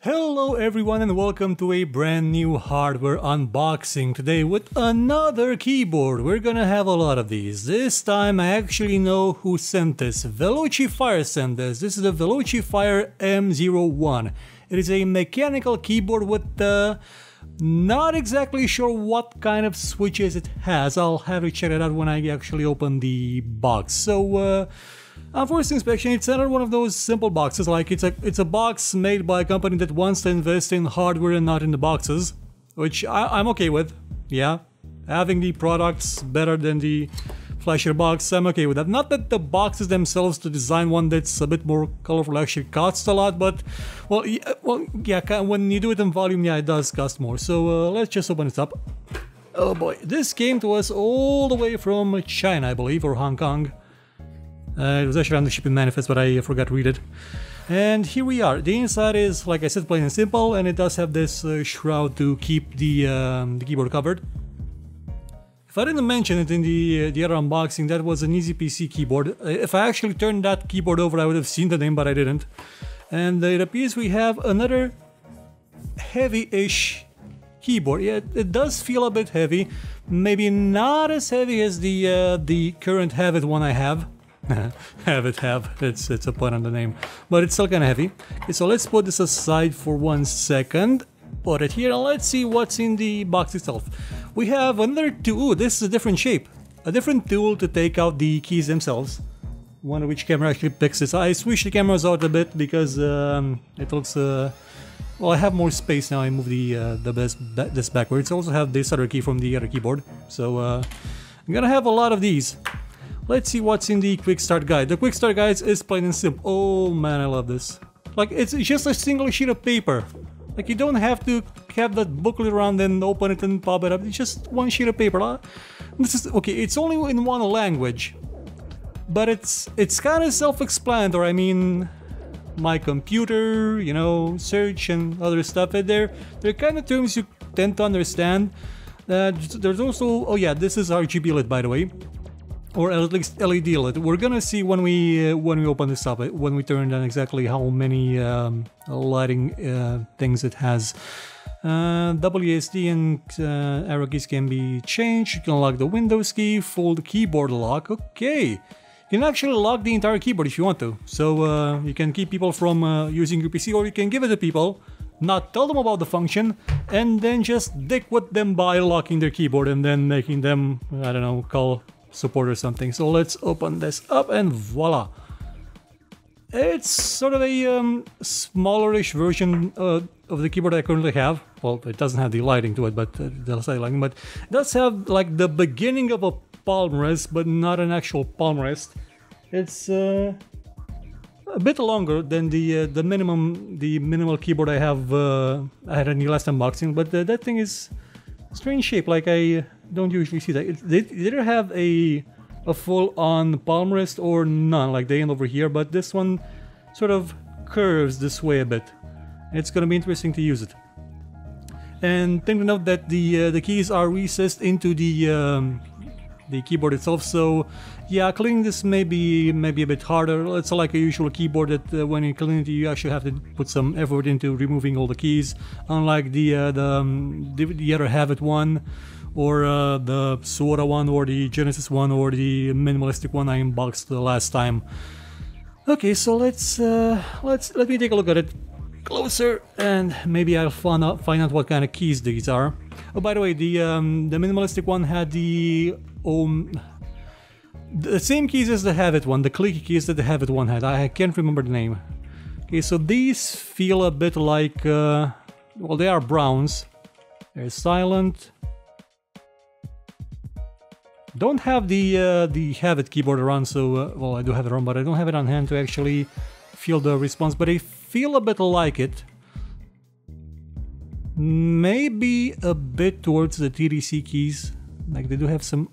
Hello everyone and welcome to a brand new hardware unboxing today with another keyboard. We're gonna have a lot of these. This time I actually know who sent this. Velocifire sent this. This is the Velocifire VM01. It is a mechanical keyboard with not exactly sure what kind of switches it has. I'll have to check it out when I actually open the box. So on first inspection, it's another one of those simple boxes, like it's a box made by a company that wants to invest in hardware and not in the boxes, which I'm okay with. Yeah, having the products better than the flashier box, I'm okay with that. Not that the boxes themselves, to design one that's a bit more colorful, actually costs a lot, but well, yeah, when you do it in volume, yeah, it does cost more. So let's just open it up. Oh boy, this came to us all the way from China, I believe, or Hong Kong. It was actually on the shipping manifest, but I forgot to read it. And here we are. The inside is, like I said, plain and simple, and it does have this shroud to keep the keyboard covered. If I didn't mention it in the other unboxing, that was an Easy PC keyboard. If I actually turned that keyboard over, I would have seen the name, but I didn't. And it appears we have another heavy-ish keyboard. Yeah, it does feel a bit heavy. Maybe not as heavy as the current Have-It one I have. It's a pun on the name, but it's still kind of heavy. Okay, so let's put this aside for 1 second, put it here, and let's see what's in the box itself. We have another tool. Ooh, this is a different shape, a different tool to take out the keys themselves. One of which camera actually picks this. I switched the cameras out a bit because it looks well, I have more space now. I move this backwards. I also have this other key from the other keyboard, so I'm gonna have a lot of these. Let's see what's in the quick start guide. The quick start guide is plain and simple. Oh man, I love this. Like, it's just a single sheet of paper. Like, you don't have to have that booklet around and open it and pop it up. It's just one sheet of paper. This is okay. It's only in one language, but it's kind of self-explanatory. I mean, my computer, you know, search and other stuff. They're kind of terms you tend to understand. There's also, oh yeah, this is RGB lit, by the way. Or at least LED lit. We're gonna see when we open this up, when we turn on, exactly how many lighting things it has. WASD and arrow keys can be changed. You can lock the Windows key, full keyboard lock. Okay, you can actually lock the entire keyboard if you want to. So you can keep people from using your PC, or you can give it to people, not tell them about the function, and then just dick with them by locking their keyboard and then making them, I don't know, call support or something. So let's open this up and voila! It's sort of a smallerish version of the keyboard I currently have. Well, it doesn't have the lighting to it, but the side lighting, but it does have like the beginning of a palm rest, but not an actual palm rest. It's a bit longer than the minimal keyboard I have. I had in the last unboxing, but that thing is strange shape. Like, I don't usually see that. They either have a full-on palm rest or none, like the end over here, but this one sort of curves this way a bit. It's gonna be interesting to use it. And thing to note that the keys are recessed into the keyboard itself, so yeah, cleaning this may be a bit harder. It's like a usual keyboard that when you clean it, you actually have to put some effort into removing all the keys, unlike the other Have-It one, or the Zorro one, or the Genesis one, or the minimalistic one I unboxed the last time. Okay, so let me take a look at it closer, and maybe I'll find out what kind of keys these are. Oh, by the way, the minimalistic one had the same keys as the Have-It one, the clicky keys that the Have-It one had. I can't remember the name. Okay, so these feel a bit like, well, they are browns. They're silent. Don't have the Have-It keyboard around, so well, I do have it around, but I don't have it on hand to actually feel the response. But they feel a bit like it. Maybe a bit towards the TDC keys. Like, they do have some.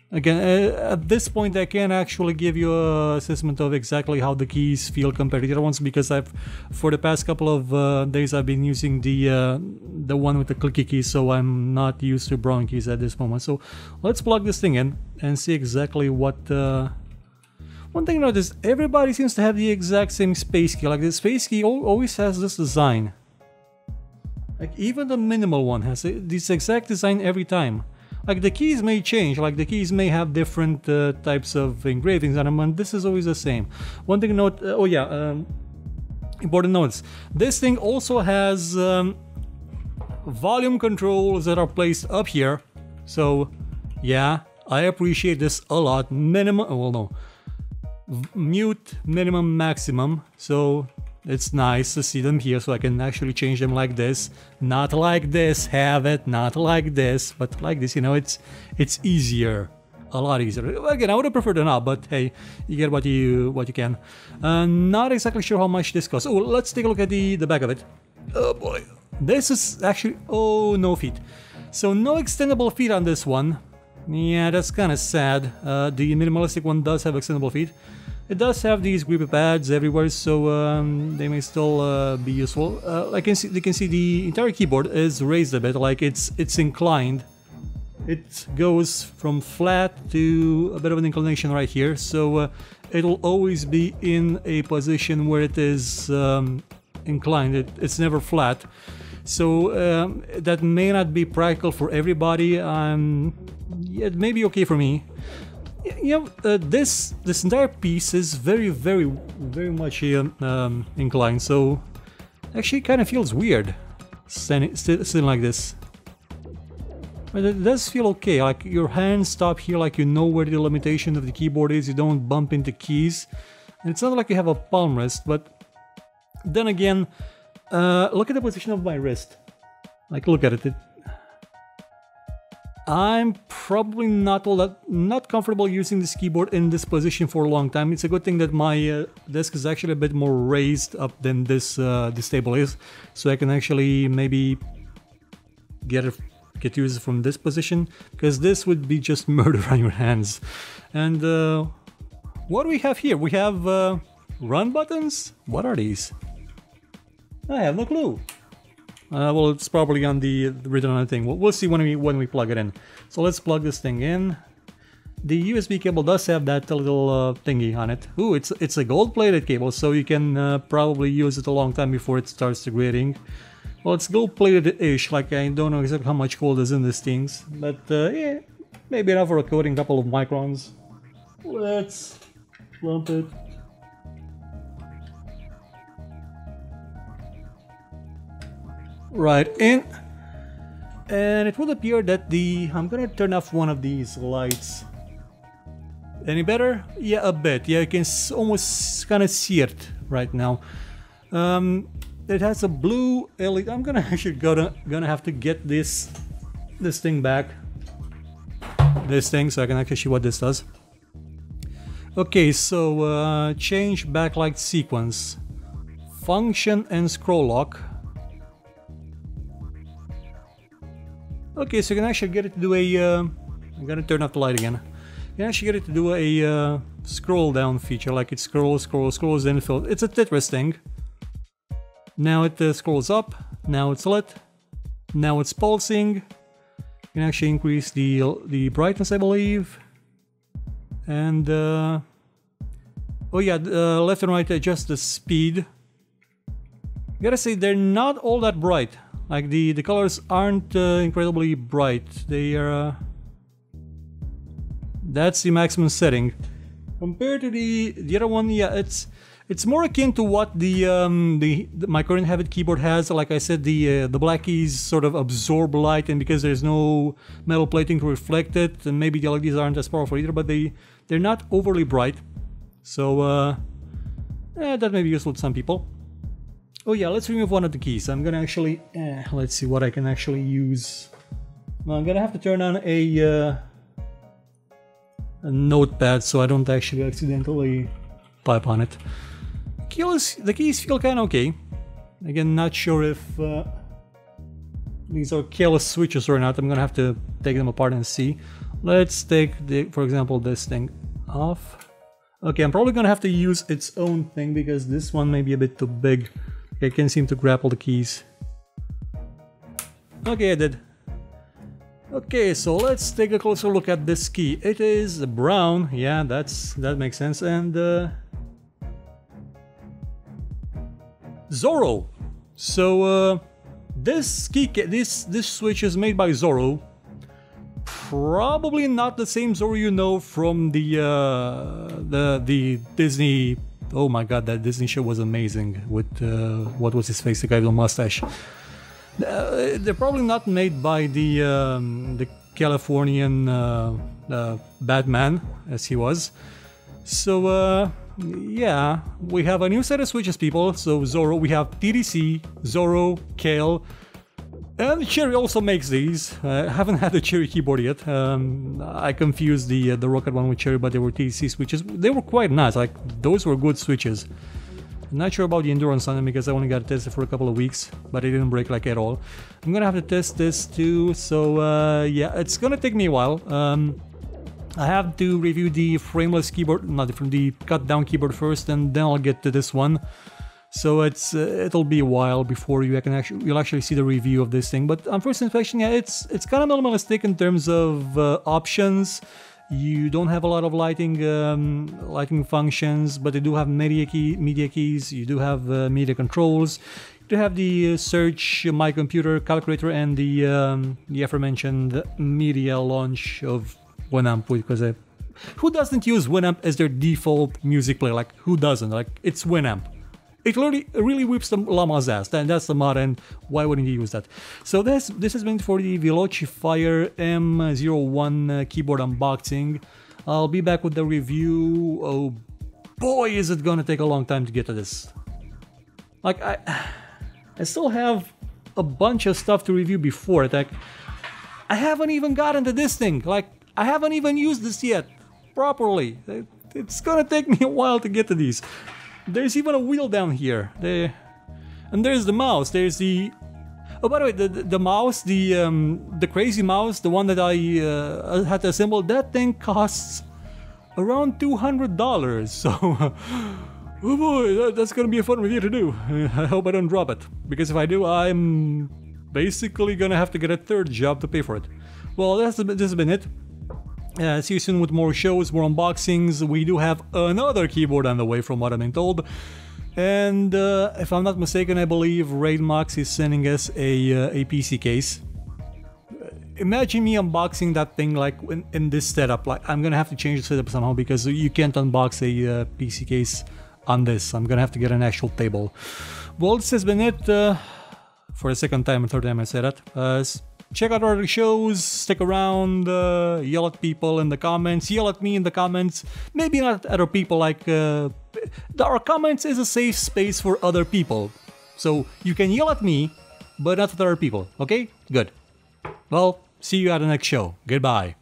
Again, at this point I can't actually give you an assessment of exactly how the keys feel compared to the other ones, because for the past couple of days I've been using the one with the clicky keys, so I'm not used to brown keys at this moment. So let's plug this thing in and see exactly what One thing I noticed, everybody seems to have the exact same space key. Like the space key always has this design. Like even the minimal one has this exact design every time. Like the keys may change, like the keys may have different types of engravings on them, and this is always the same. One thing to note, important notes. This thing also has volume controls that are placed up here. So yeah, I appreciate this a lot. Minimum, well no, mute, minimum, maximum. So it's nice to see them here, so I can actually change them like this. Not like this, have it, not like this, but like this, you know, it's easier. A lot easier. Again, I would have preferred a knob, but hey, you get what you can. Not exactly sure how much this costs. Oh, let's take a look at the back of it. Oh boy. This is actually... oh, no feet. So no extendable feet on this one. Yeah, that's kind of sad. The minimalistic one does have extendable feet. It does have these grippy pads everywhere, so they may still be useful. You can see the entire keyboard is raised a bit, like it's inclined. It goes from flat to a bit of an inclination right here, so it'll always be in a position where it is inclined. It's never flat. So that may not be practical for everybody. It may be okay for me. You know, this entire piece is very much inclined, so actually it kind of feels weird sitting like this. But it does feel okay, like your hands stop here, like you know where the limitation of the keyboard is, you don't bump into keys. And it's not like you have a palm rest, but then again, look at the position of my wrist. Like, look at it. I'm probably not comfortable using this keyboard in this position for a long time. It's a good thing that my desk is actually a bit more raised up than this table is, so I can actually maybe get used from this position, because this would be just murder on your hands. And what do we have here? We have run buttons. What are these? I have no clue. Well, it's probably on the written on the thing. We'll see when we plug it in. So let's plug this thing in. The USB cable does have that little thingy on it. Ooh, it's a gold-plated cable, so you can probably use it a long time before it starts degrading. Well, it's gold-plated-ish. Like, I don't know exactly how much gold is in these things, but yeah, maybe enough for a coating, couple of microns. Let's lump it. Right in, and it would appear that I'm gonna turn off one of these lights. Any better? Yeah, a bit. Yeah, you can almost kind of see it right now. It has a blue LED. I'm gonna actually gonna have to get this thing back. This thing, so I can actually see what this does. Okay, so change backlight sequence, function and scroll lock. Okay, so you can actually get it to do a... I'm gonna turn off the light again. You can actually get it to do a scroll down feature, like it scrolls, then it fills. It's a Tetris thing. Now it scrolls up, now it's lit, now it's pulsing. You can actually increase the brightness, I believe. And... oh yeah, left and right adjust the speed. Gotta say, they're not all that bright. Like the colors aren't incredibly bright. They are. That's the maximum setting. Compared to the other one, yeah, it's more akin to what my current Habit keyboard has. Like I said, the black keys sort of absorb light, and because there's no metal plating to reflect it, and maybe the LEDs aren't as powerful either, but they're not overly bright. So that may be useful to some people. Oh yeah, let's remove one of the keys. I'm gonna actually... let's see what I can actually use. Well, I'm gonna have to turn on a notepad so I don't actually accidentally type on it. The keys feel kinda okay. Again, not sure if these are careless switches or not. I'm gonna have to take them apart and see. Let's take, for example, this thing off. Okay, I'm probably gonna have to use its own thing because this one may be a bit too big. I can't seem to grapple the keys. Okay, I did. Okay, so let's take a closer look at this key. It is brown, yeah, that makes sense, and Zorro. So this key, this switch is made by Zorro. Probably not the same Zorro you know from the Disney. Oh my God, that Disney show was amazing with what was his face, the guy with the mustache. They're probably not made by the Californian Batman, as he was. So yeah, we have a new set of switches, people. So Zorro, we have TDC, Zorro, Kale, and Cherry also makes these. I haven't had the Cherry keyboard yet. I confused the Rocket one with Cherry, but they were TDC switches. They were quite nice. Like, those were good switches. I'm not sure about the endurance on them because I only got to test it for a couple of weeks, but it didn't break like at all. I'm gonna have to test this too, so yeah, it's gonna take me a while. I have to review the frameless keyboard, not from the cut down keyboard first, and then I'll get to this one. So it'll be a while before you'll actually see the review of this thing. But on first inspection, yeah, it's kind of minimalistic in terms of options. You don't have a lot of lighting functions, but they do have media keys. You do have media controls. You do have the search, my computer, calculator, and the aforementioned media launch of Winamp. Because who doesn't use Winamp as their default music player? Like, who doesn't? Like, it's Winamp. It really whips the llama's ass, and that's the mod, and why wouldn't you use that? So this has been for the Velocifire VM01 keyboard unboxing. I'll be back with the review. Oh boy, is it gonna take a long time to get to this. Like, I still have a bunch of stuff to review before it. Like, I haven't even gotten to this thing. Like, I haven't even used this yet properly. It's gonna take me a while to get to these. There's even a wheel down here. And there's the mouse. There's the... Oh, by the way, the mouse, the crazy mouse, the one that I had to assemble, that thing costs around $200. So, oh boy, that's gonna be a fun review to do. I hope I don't drop it, because if I do, I'm basically gonna have to get a third job to pay for it. Well, this has been it. See you soon with more shows, more unboxings. We do have another keyboard on the way from what I've been told. And if I'm not mistaken, I believe Raidmox is sending us a PC case. Imagine me unboxing that thing like in this setup. Like, I'm gonna have to change the setup somehow because you can't unbox a PC case on this. I'm gonna have to get an actual table. Well, this has been it for the second time and third time I said that. Check out our other shows, stick around, yell at people in the comments, yell at me in the comments, maybe not at other people, like, our comments is a safe space for other people. So you can yell at me, but not at other people, okay? Good. Well, see you at the next show. Goodbye.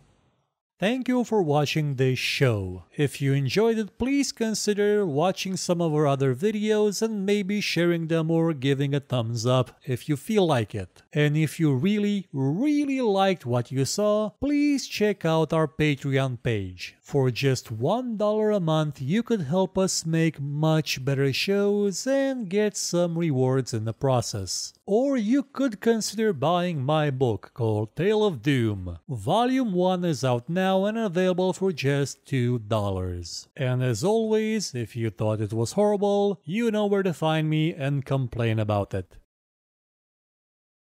Thank you for watching this show. If you enjoyed it, please consider watching some of our other videos and maybe sharing them or giving a thumbs up if you feel like it. And if you really liked what you saw, please check out our Patreon page. For just $1 a month, you could help us make much better shows and get some rewards in the process. Or you could consider buying my book called Tale of Doom. Volume 1 is out now and available for just $2. And as always, if you thought it was horrible, you know where to find me and complain about it.